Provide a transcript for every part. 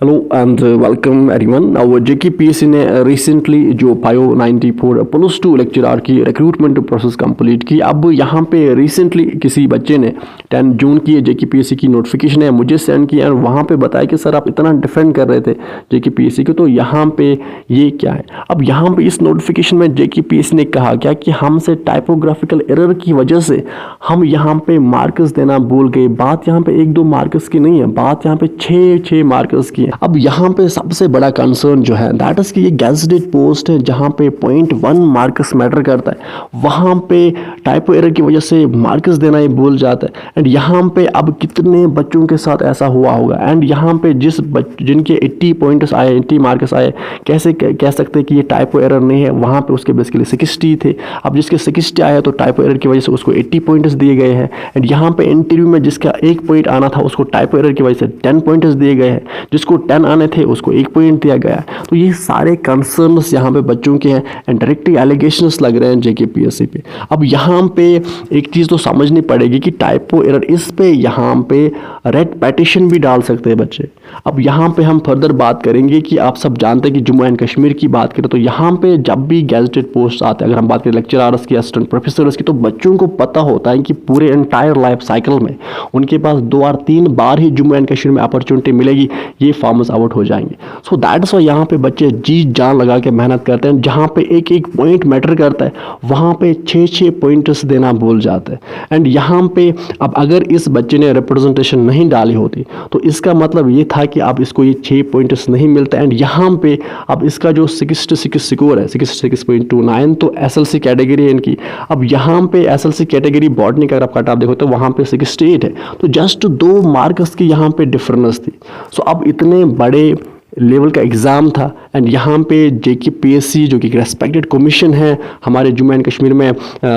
Hello and welcome everyone. Now JKPSC ने recently जो 594 plus 2 lecturer की रिक्रूटमेंट प्रोसेस कंप्लीट की। अब यहाँ पे रिसेंटली किसी बच्चे ने 10 जून की जेकेपीएससी की नोटिफिकेशन है मुझे सेंड किया और वहाँ पे बताया कि सर आप इतना डिफेंड कर रहे थे जेकेपीएससी को, तो यहाँ पे ये क्या है। अब यहाँ पे इस नोटिफिकेशन में जेकेपीएससी ने कहा क्या कि हमसे टाइपोग्राफिकल एरर की वजह से हम यहाँ पे मार्क्स देना भूल गए। बात यहाँ पे 1-2 मार्क्स की नहीं है, बात यहाँ पे 6 मार्क्स की है। अब यहाँ पे सबसे बड़ा कंसर्न जो है दैट इज कि ये गैजेटेड पोस्ट है जहाँ पे 0.1 मार्क्स मैटर करता है, वहाँ पे टाइपो एरर की वजह से मार्क्स देना ही भूल जाता है। एंड यहाँ पे अब कितने बच्चों के साथ ऐसा हुआ होगा। एंड यहाँ पे जिनके 80 पॉइंट्स आए, 80 मार्क्स आए, कैसे कह सकते हैं कि ये टाइपो एरर नहीं है। वहाँ पे उसके बेसिकली 60 थे। अब जिसके 60 आया तो टाइपो एरर की वजह से उसको 80 पॉइंट्स दिए गए हैं। एंड यहाँ पे इंटरव्यू में जिसका 1 पॉइंट आना था उसको टाइपो एरर की वजह से 10 पॉइंट्स दिए गए हैं, जिसको 10 आने थे उसको 1 पॉइंट दिया गया। तो ये सारे कंसर्न्स यहाँ पे बच्चों के हैं एंड डायरेक्टली एलिगेशंस लग रहे हैं जेकेपीएससी पे। अब यहाँ पे एक चीज़ तो समझनी पड़ेगी कि टाइपो एरर इस पे यहाँ पे रेड पेटिशन भी डाल सकते हैं बच्चे। अब यहाँ पे हम फर्दर बात करेंगे कि आप सब जानते हैं कि जम्मू एंड कश्मीर की बात करें तो यहाँ पे जब भी गैजेटेड पोस्ट आते हैं, अगर हम बात करें लेक्चरर्स की, असिस्टेंट प्रोफेसर्स की, तो बच्चों को पता होता है कि पूरे एंटायर लाइफ साइकिल में उनके पास 2 और 3 बार ही जम्मू एंड कश्मीर में अपॉर्चुनिटी मिलेगी, ये फार्मर्स आउट हो जाएंगे। सो दैट्स वाई यहाँ पे बच्चे जी जान लगा के मेहनत करते हैं। जहाँ पे एक पॉइंट मैटर करता है वहाँ पे 6 पॉइंट्स देना भूल जाते हैं। एंड यहाँ पे अब अगर इस बच्चे ने रिप्रेजेंटेशन नहीं डाली होती तो इसका मतलब ये था कि अब इसको ये 6 पॉइंट्स नहीं मिलते। एंड यहाँ पे अब इसका जो 66 स्कोर है 66.29 तो एसएलसी कैटेगरी है इनकी। अब यहाँ पे एसएलसी कैटेगरी बॉटनी का अगर आप कट ऑफ देखो तो वहाँ पे 68 है, तो जस्ट 2 मार्क्स की यहाँ पे डिफरेंस थी। सो अब इतने बड़े लेवल का एग्ज़ाम था एंड यहाँ पे जेकेपीएससी जो कि रेस्पेक्टेड कमीशन है हमारे जम्मू एंड कश्मीर में,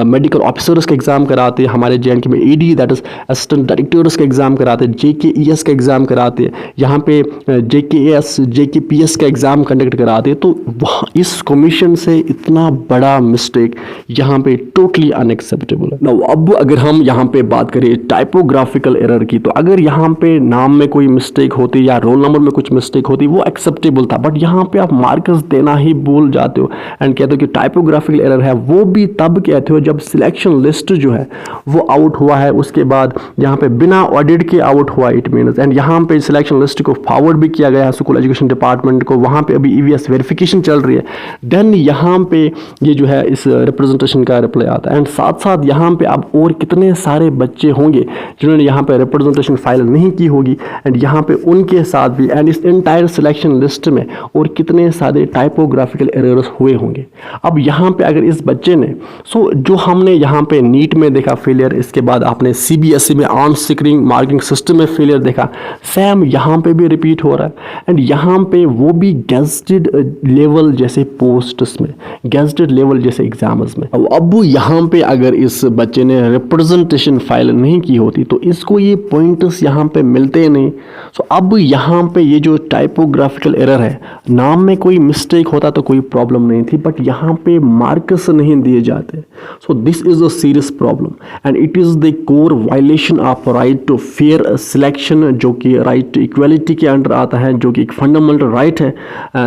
मेडिकल ऑफिसर्स का एग्ज़ाम कराते हैं, हमारे जेएंडके में ED that is assistant directors का एग्ज़ाम कराते हैं, जेकेईएस का एग्ज़ाम कराते हैं, यहाँ पे जेकेएस जेकेपीएस का एग्ज़ाम कंडक्ट कराते हैं। तो वहाँ इस कमीशन से इतना बड़ा मिस्टेक यहाँ पे टोटली अनएक्सेप्टेबल है। नाउ अब अगर हम यहाँ पे बात करें टाइपोग्राफिकल एरर की, तो अगर यहाँ पे नाम में कोई मिस्टेक होती या रोल नंबर में कुछ मिस्टेक होती वो एक्सेप्टेबल था, बट यहाँ पे आप मार्क्स देना ही भूल जाते हो एंड कहते हो कि टाइपोग्राफिकल एरर है। वो भी तब कहते हो जब सिलेक्शन लिस्ट जो है वो आउट हुआ है, उसके बाद यहाँ पे बिना ऑडिट के आउट हुआ इट मीन्स। एंड यहाँ पे सिलेक्शन लिस्ट को फॉरवर्ड भी किया गया है स्कूल एजुकेशन डिपार्टमेंट को, वहाँ पे अभी ईवीएस वेरिफिकेशन चल रही है। देन यहाँ पे ये जो है इस रिप्रेजेंटेशन का रिप्लाई आता है। एंड साथ साथ यहाँ पे अब और कितने सारे बच्चे होंगे जिन्होंने यहाँ पे रिप्रेजेंटेशन फाइल नहीं की होगी एंड यहाँ पे उनके साथ भी एंड इस एंटायर सिलेक्शन लिस्ट में और कितने सारे टाइपोग्राफिकल एरर्स हुए होंगे। अब यहाँ पे अगर इस बच्चे ने जो हमने यहाँ पे नीट में देखा फेलियर, इसके बाद आपने सीबीएसई में ऑन स्क्रीनिंग मार्किंग सिस्टम में फेलियर देखा, सेम यहाँ पे भी रिपीट हो रहा है। एंड यहाँ पे वो भी गैजेटेड लेवल जैसे पोस्ट्स में, गैजेटेड लेवल जैसे एग्जाम्स में। अब यहाँ पे अगर इस बच्चे ने रिप्रेजेंटेशन फाइल नहीं की होती तो इसको ये पॉइंट्स यहाँ पे मिलते नहीं। सो अब यहाँ पे ये जो टाइपोग्राफिकल एरर है, नाम में कोई मिस्टेक होता तो कोई प्रॉब्लम नहीं थी, बट यहाँ पे मार्क्स नहीं दिए जाते। So this is a serious problem and it is the core violation of right to fair selection, जो कि राइट टू इक्वलिटी के अंडर आता है, जो कि एक फंडामेंटल राइट है,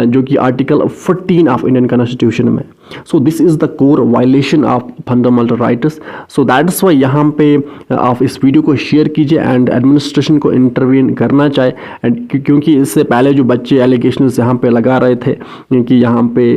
जो कि आर्टिकल 14 ऑफ इंडियन कॉन्स्टिट्यूशन में। सो this is the core violation of fundamental rights. So that's why यहाँ पे आप इस वीडियो को शेयर कीजिए एंड एडमिनिस्ट्रेशन को इंटरवीन करना चाहे। एंड क्योंकि इससे पहले जो बच्चे एलिगेशंस यहाँ पे लगा रहे थे कि यहाँ पे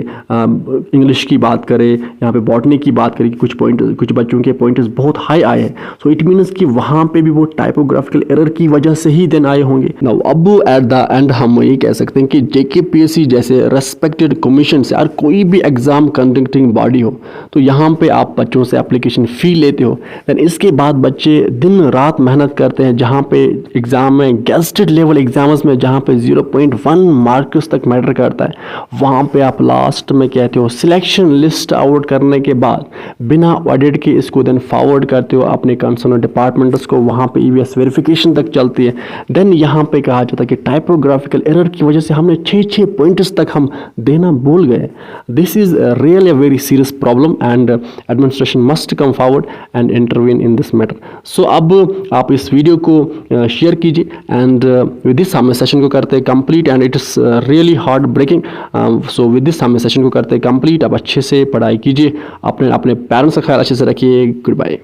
इंग्लिश की बात करें, यहाँ पे बॉटनी की बात करें कि कुछ बच्चों के पॉइंट्स बहुत हाई आए हैं, सो इट मीन्स कि वहाँ पे भी वो टाइपोग्राफिकल एरर की वजह से ही देन आए होंगे। नाउ अब एट द एंड हम ये कह सकते हैं कि जेकेपीएससी जैसे रेस्पेक्टेड कमीशन से और कोई भी एग्जाम कंडक्टिंग बॉडी हो तो यहाँ पे आप बच्चों से एप्लीकेशन फ़ी लेते हो, देन इसके बाद बच्चे दिन रात मेहनत करते हैं। जहाँ पे एग्ज़ाम में गैजेटेड लेवल एग्जाम्स में जहाँ पे 0.1 मार्क्स तक मैटर करता है, वहाँ पे आप लास्ट में कहते हो सिलेक्शन लिस्ट आउट करने के बाद बिना ऑडिट के इसको देन फॉरवर्ड करते हो अपने कंसर्न डिपार्टमेंट्स को, वहाँ पे ईवीएस वेरिफिकेशन तक चलती है। देन यहाँ पे कहा जाता है कि टाइपोग्राफिकल एरर की वजह से हमने 6 पॉइंट्स तक हम देना भूल गए। This is really a very serious problem and administration must come forward and intervene in this matter. So अब आप इस वीडियो को शेयर कीजिए एंड विद दिस हम सेशन को करते हैं complete and it's really heartbreaking. So with this हम सेशन को करते हैं कंप्लीट। आप अच्छे से पढ़ाई कीजिए, अपने पेरेंट्स का ख्याल अच्छे से रखिए। Good bye.